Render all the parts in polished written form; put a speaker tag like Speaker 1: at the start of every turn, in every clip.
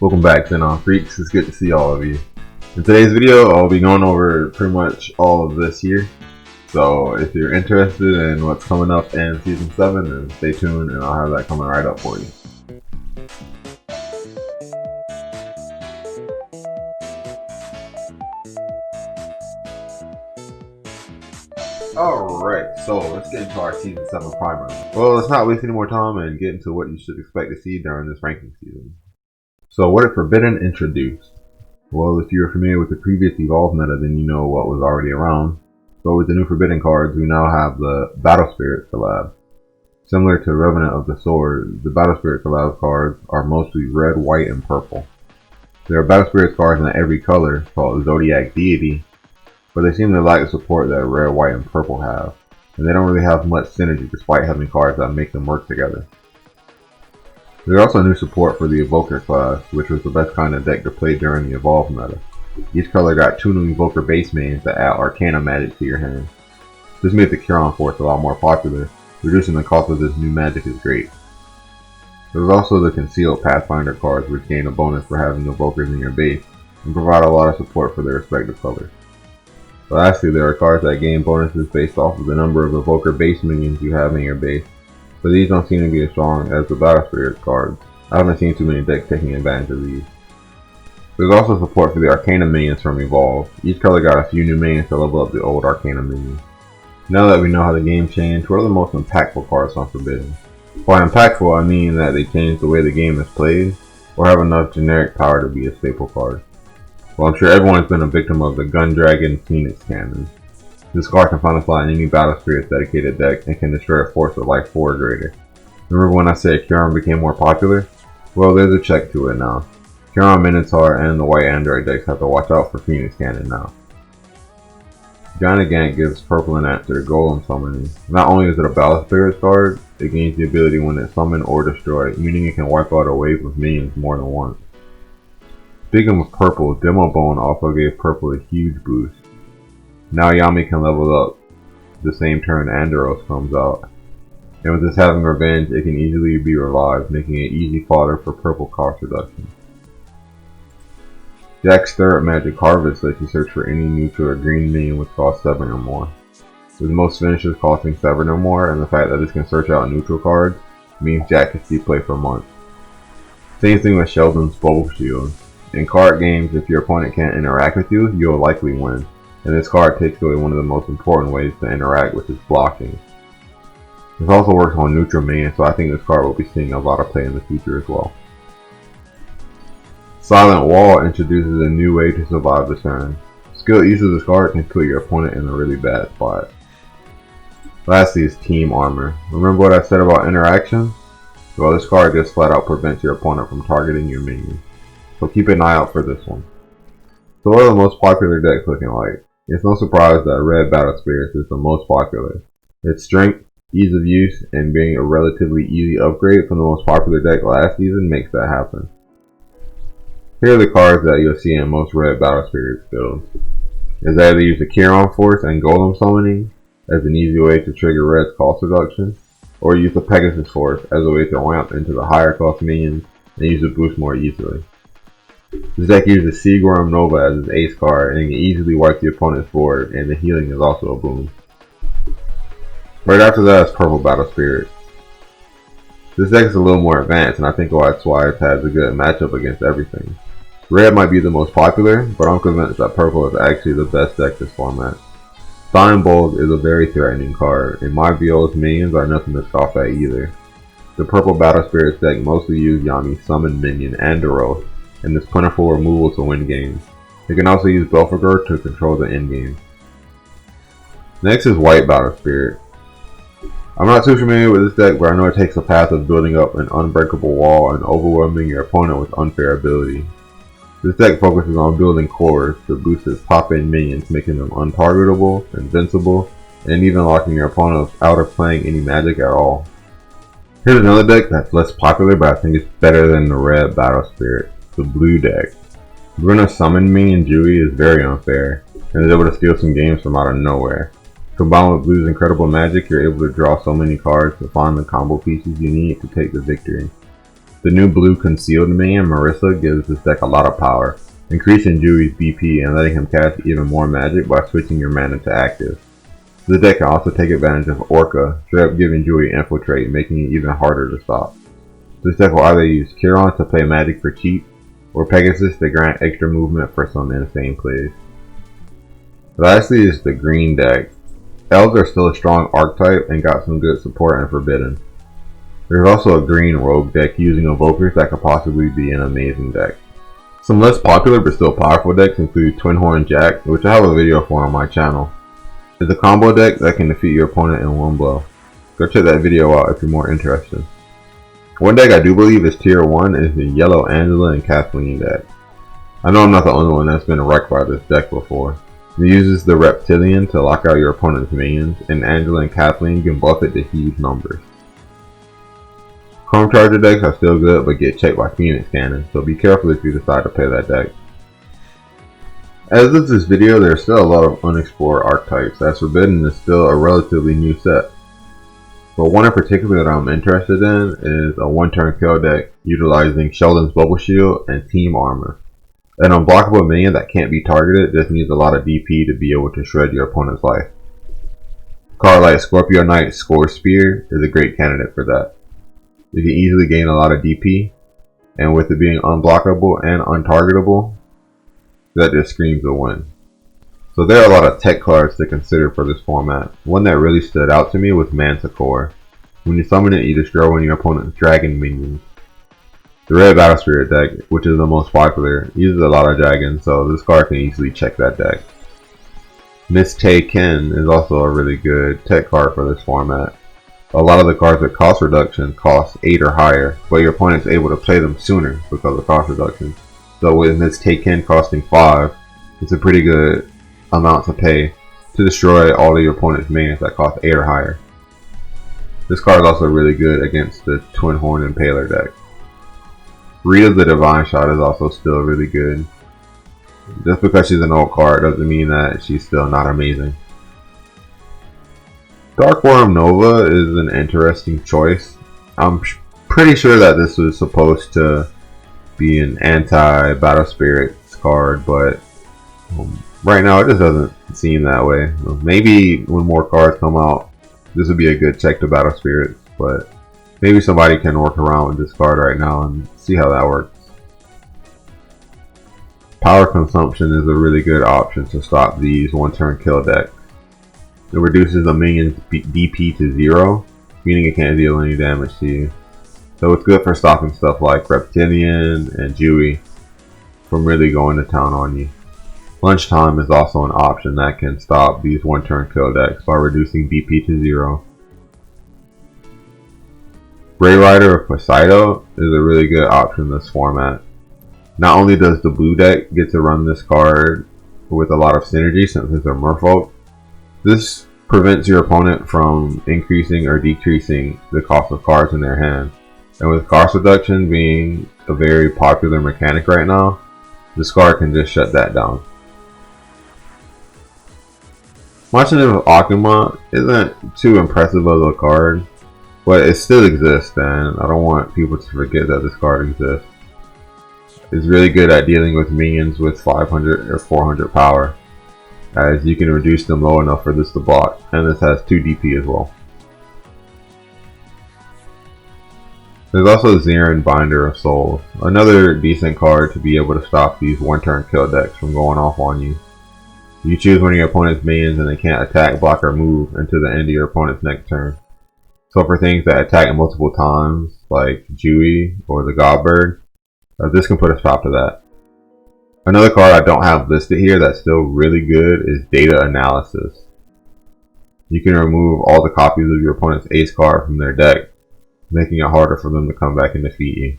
Speaker 1: Welcome back, Zenonzard Freaks. It's good to see all of you. In today's video, I'll be going over pretty much all of this here. So if you're interested in what's coming up in Season 7, then stay tuned and I'll have that coming right up for you. Alright, so let's get into our Season 7 primer. Well, let's not waste any more time and get into what you should expect to see during this ranking season. So what did Forbidden introduce? Well, if you're familiar with the previous Evolve meta, then you know what was already around. But with the new Forbidden cards, we now have the Battle Spirit collab. Similar to Revenant of the Sword, the Battle Spirit collab cards are mostly red, white, and purple. There are Battle Spirit cards in every color, called Zodiac Deity, but they seem to lack the support that red, white, and purple have, and they don't really have much synergy despite having cards that make them work together. There's also new support for the Evoker class, which was the best kind of deck to play during the Evolve meta. Each color got 2 new Evoker base mains that add Arcana magic to your hand. This made the Curon Force a lot more popular. Reducing the cost of this new magic is great. There's also the Concealed Pathfinder cards, which gain a bonus for having Evokers in your base, and provide a lot of support for their respective colors. Lastly, there are cards that gain bonuses based off of the number of Evoker base minions you have in your base, but these don't seem to be as strong as the Battle Spirit cards. I haven't seen too many decks taking advantage of these. There's also support for the Arcana minions from Evolve. Each color got a few new minions to level up the old Arcana minions. Now that we know how the game changed, what are the most impactful cards on Forbidden? By impactful, I mean that they changed the way the game is played, or have enough generic power to be a staple card. Well, I'm sure everyone's been a victim of the Gun Dragon Phoenix Cannon. This card can find a slot in any Battle Spirit's dedicated deck and can destroy a force of life 4 or greater. Remember when I said Curon became more popular? Well, there's a check to it now. Curon Minotaur and the White Android decks have to watch out for Phoenix Cannon now. Giant Gant gives purple in answer to Golem Summoning. Not only is it a Battle Spirit card, it gains the ability when it's summoned or destroyed, meaning it can wipe out a wave of minions more than once. Speaking of purple, Demo Bone also gave purple a huge boost. Now Yami can level up the same turn Andros comes out. And with this having revenge, it can easily be revived, making it easy fodder for purple cost reduction. Jack's third Magic Harvest lets you search for any neutral or green minion which costs 7 or more. With most finishes costing 7 or more, and the fact that this can search out neutral cards, means Jack can see play for months. Same thing with Sheldon's Bowl Shield. In card games, if your opponent can't interact with you, you'll likely win. And this card takes away one of the most important ways to interact, which is blocking. This also works on neutral minions, so I think this card will be seeing a lot of play in the future as well. Silent Wall introduces a new way to survive the turn. Skilled use of this card can put your opponent in a really bad spot. Lastly is Team Armor. Remember what I said about interaction? Well, this card just flat out prevents your opponent from targeting your minions. So keep an eye out for this one. So what are the most popular decks looking like? It's no surprise that Red Battle Spirits is the most popular. Its strength, ease of use, and being a relatively easy upgrade from the most popular deck last season makes that happen. Here are the cards that you'll see in most Red Battle Spirits builds. Is either use the Curon Force and Golem Summoning as an easy way to trigger Red's cost reduction, or use the Pegasus Force as a way to ramp into the higher cost minions and use the boost more easily. This deck uses Seaworm Nova as its ace card and can easily wipe the opponent's board, and the healing is also a boon. Right after that is Purple Battle Spirit. This deck is a little more advanced, and I think that's why it has a good matchup against everything. Red might be the most popular, but I'm convinced that Purple is actually the best deck this format. Steinbold is a very threatening card, and my Vio's minions are nothing to scoff at either. The Purple Battle Spirits deck mostly use Yami's summon minion Andros, and this plentiful removal to win games. You can also use Belphegor to control the endgame. Next is White Battle Spirit. I'm not too familiar with this deck, but I know it takes the path of building up an unbreakable wall and overwhelming your opponent with unfair ability. This deck focuses on building cores to boost its top-end minions, making them untargetable, invincible, and even locking your opponent out of playing any magic at all. Here's another deck that's less popular, but I think it's better than the Red Battle Spirit. The blue deck. Bruna's summon minion Jui is very unfair, and is able to steal some games from out of nowhere. Combined with blue's incredible magic, you're able to draw so many cards to find the combo pieces you need to take the victory. The new blue concealed minion, Marissa, gives this deck a lot of power, increasing Dewey's BP and letting him cast even more magic by switching your mana to active. The deck can also take advantage of Orca, straight up giving Dewey Infiltrate, making it even harder to stop. This deck will either use Chiron to play magic for cheap, or Pegasus to grant extra movement for some insane plays. Lastly is the green deck. Elves are still a strong archetype and got some good support in Forbidden. There's also a green rogue deck using Evokers that could possibly be an amazing deck. Some less popular but still powerful decks include Twin Horn Jack, which I have a video for on my channel. It's a combo deck that can defeat your opponent in one blow. Go check that video out if you're more interested. One deck I do believe is tier 1 is the yellow Angela and Kathleen deck. I know I'm not the only one that's been wrecked by this deck before. It uses the Reptilian to lock out your opponent's minions, and Angela and Kathleen can buff it to huge numbers. Chrome Charger decks are still good but get checked by Phoenix Cannon, so be careful if you decide to play that deck. As of this video, there are still a lot of unexplored archetypes, as Forbidden is still a relatively new set. But one in particular that I'm interested in is a one-turn kill deck utilizing Sheldon's Bubble Shield and Team Armor. An unblockable minion that can't be targeted just needs a lot of DP to be able to shred your opponent's life. A card like Scorpio Knight's Score Spear is a great candidate for that. You can easily gain a lot of DP, and with it being unblockable and untargetable, that just screams a win. So there are a lot of tech cards to consider for this format. One that really stood out to me was Manticore. When you summon it, you destroy one of your opponent's dragon minions. The red Battle Spirit deck, which is the most popular, uses a lot of dragons, so this card can easily check that deck. Miss Tay Ken is also a really good tech card for this format. A lot of the cards with cost reduction cost 8 or higher, but your opponent's able to play them sooner because of cost reduction. So with Miss Tay Ken costing 5, it's a pretty good amount to pay to destroy all of your opponent's minions that cost 8 or higher. This card is also really good against the Twin Horn Impaler deck. Rita the Divine Shot is also still really good. Just because she's an old card doesn't mean that she's still not amazing. Dark Worm Nova is an interesting choice. I'm pretty sure that this was supposed to be an anti-Battle Spirits card, but right now it just doesn't seem that way. Maybe when more cards come out, this would be a good check to Battle Spirits, but maybe somebody can work around with this card right now and see how that works. Power Consumption is a really good option to stop these one-turn kill decks. It reduces the minion's DP to 0, meaning it can't deal any damage to you. So it's good for stopping stuff like Reptilian and Dewey from really going to town on you. Lunchtime is also an option that can stop these one-turn kill decks by reducing DP to 0. Grey Rider of Poseidon is a really good option in this format. Not only does the blue deck get to run this card with a lot of synergy since it's a merfolk, this prevents your opponent from increasing or decreasing the cost of cards in their hand. And with cost reduction being a very popular mechanic right now, this card can just shut that down. Marching of Akuma isn't too impressive of a card, but it still exists, and I don't want people to forget that this card exists. It's really good at dealing with minions with 500 or 400 power, as you can reduce them low enough for this to block, and this has 2 DP as well. There's also Zenonzard, Binder of Souls, another decent card to be able to stop these one-turn kill decks from going off on you. You choose one of your opponent's minions and they can't attack, block, or move until the end of your opponent's next turn. So for things that attack multiple times, like Dewey or the Godbird, this can put a stop to that. Another card I don't have listed here that's still really good is Data Analysis. You can remove all the copies of your opponent's ace card from their deck, making it harder for them to come back and defeat you.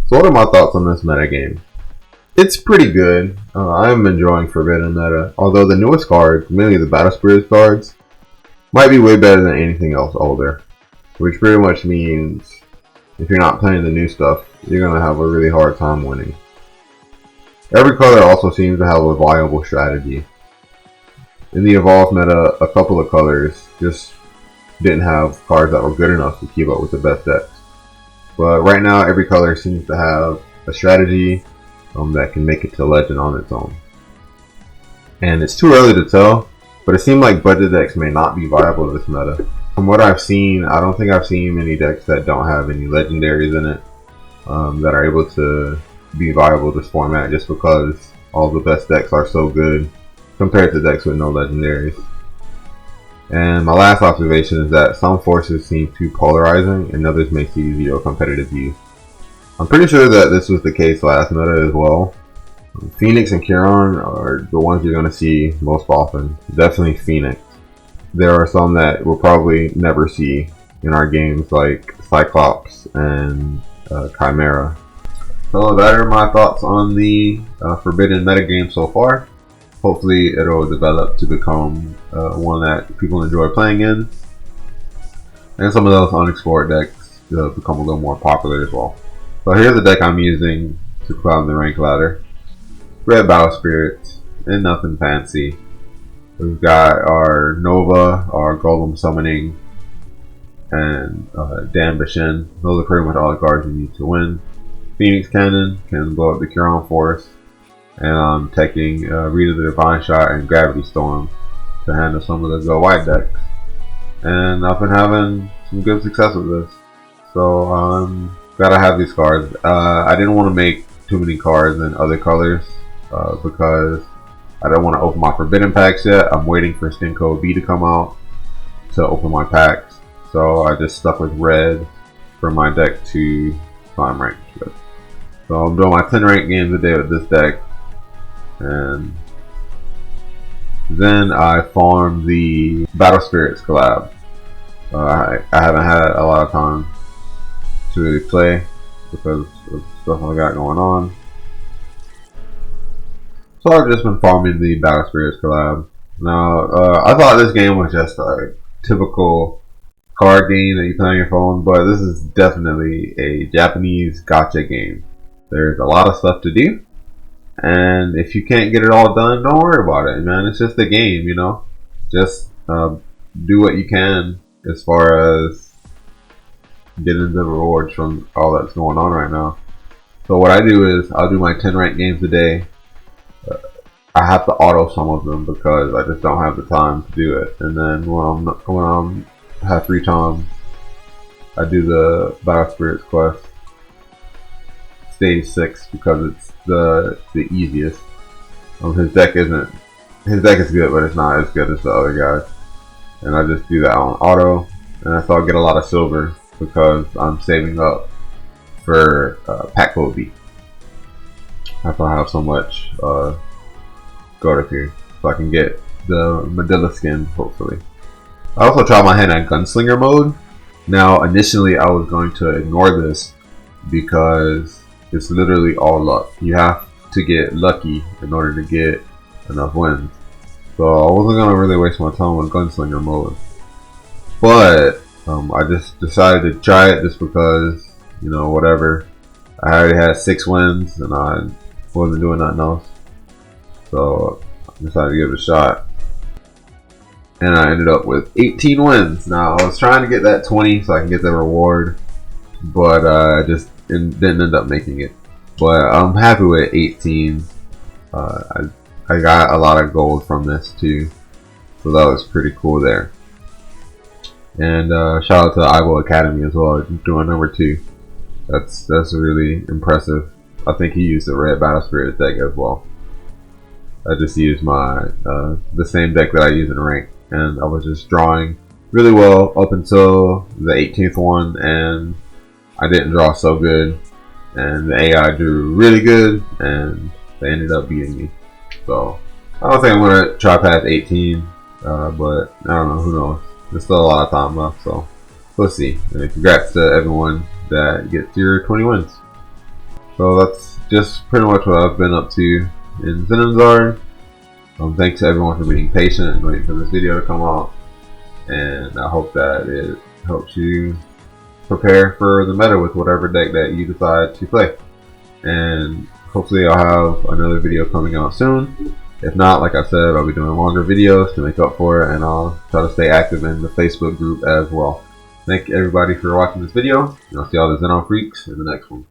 Speaker 1: So what are my thoughts on this metagame? It's pretty good. I'm enjoying Forbidden meta, although the newest cards, mainly the Battle Spirits cards, might be way better than anything else older. Which pretty much means if you're not playing the new stuff, you're going to have a really hard time winning. Every color also seems to have a viable strategy. In the Evolved meta, a couple of colors just didn't have cards that were good enough to keep up with the best decks. But right now, every color seems to have a strategy that can make it to Legend on its own. And it's too early to tell, but it seems like budget decks may not be viable in this meta. From what I've seen, I don't think I've seen many decks that don't have any legendaries in it that are able to be viable this format, just because all the best decks are so good compared to decks with no legendaries. And my last observation is that some forces seem too polarizing and others may see zero competitive use. I'm pretty sure that this was the case last meta as well. Phoenix and Chiron are the ones you're going to see most often. Definitely Phoenix. There are some that we'll probably never see in our games, like Cyclops and Chimera. So that are my thoughts on the Forbidden metagame so far. Hopefully it'll develop to become one that people enjoy playing in. And some of those unexplored decks become a little more popular as well. So here's the deck I'm using to climb the rank ladder. Red Battle Spirits, and nothing fancy. We've got our Nova, our Golem Summoning, and Dan Bashin. Those are pretty much all the cards you need to win. Phoenix Cannon can blow up the Chiron Force, and I'm taking Rita the Divine Shot and Gravity Storm to handle some of the Go White decks. And I've been having some good success with this. So I'm glad I have these cards. I didn't want to make too many cards in other colors because I don't want to open my Forbidden packs yet. I'm waiting for Stinko B to come out to open my packs. So I just stuck with red for my deck to climb rank with. So I'm doing my 10 rank games a day with this deck. And then I farmed the Battle Spirits collab. I haven't had a lot of time to really play because of stuff I got going on. So I've just been farming the Battle Spirits collab. Now, I thought this game was just a typical card game that you play on your phone, but this is definitely a Japanese gacha game. There's a lot of stuff to do, and if you can't get it all done, don't worry about it, man. It's just a game, you know. Just do what you can as far as getting the rewards from all that's going on right now. So what I do is I'll do my 10 ranked games a day. I have to auto some of them because I just don't have the time to do it. And then when I have free time, I do the Battle Spirits quest, stage 6, because it's the easiest. His deck is good, but it's not as good as the other guys. And I just do that on auto, and so I'll get a lot of silver because I'm saving up for pack code B. After I have so much gold up here, so I can get the Medilla skin, hopefully. I also tried my hand at Gunslinger mode. Now, initially I was going to ignore this because it's literally all luck. You have to get lucky in order to get enough wins. So I wasn't going to really waste my time on Gunslinger mode. But I just decided to try it just because, you know, whatever. I already had 6 wins and I wasn't doing nothing else. So I decided to give it a shot. And I ended up with 18 wins. Now, I was trying to get that 20 so I can get the reward, but I just didn't end up making it. But I'm happy with 18. I got a lot of gold from this too, so that was pretty cool there. And shout out to the Ivo Academy as well, doing number 2. That's really impressive. I think he used the red Battle Spirit deck as well. I just used my the same deck that I use in rank, and I was just drawing really well up until the 18th one, and I didn't draw so good, and the AI drew really good, and they ended up beating me. So I don't think I'm gonna try past 18, but I don't know, who knows. There's still a lot of time left, so we'll see. And congrats to everyone that gets your 20 wins. So that's just pretty much what I've been up to in Zenonzard. Thanks to everyone for being patient and waiting for this video to come out, and I hope that it helps you prepare for the meta with whatever deck that you decide to play. And hopefully I'll have another video coming out soon. If not, like I said, I'll be doing longer videos to make up for it, and I'll try to stay active in the Facebook group as well. Thank everybody for watching this video, and I'll see all the Zenon freaks in the next one.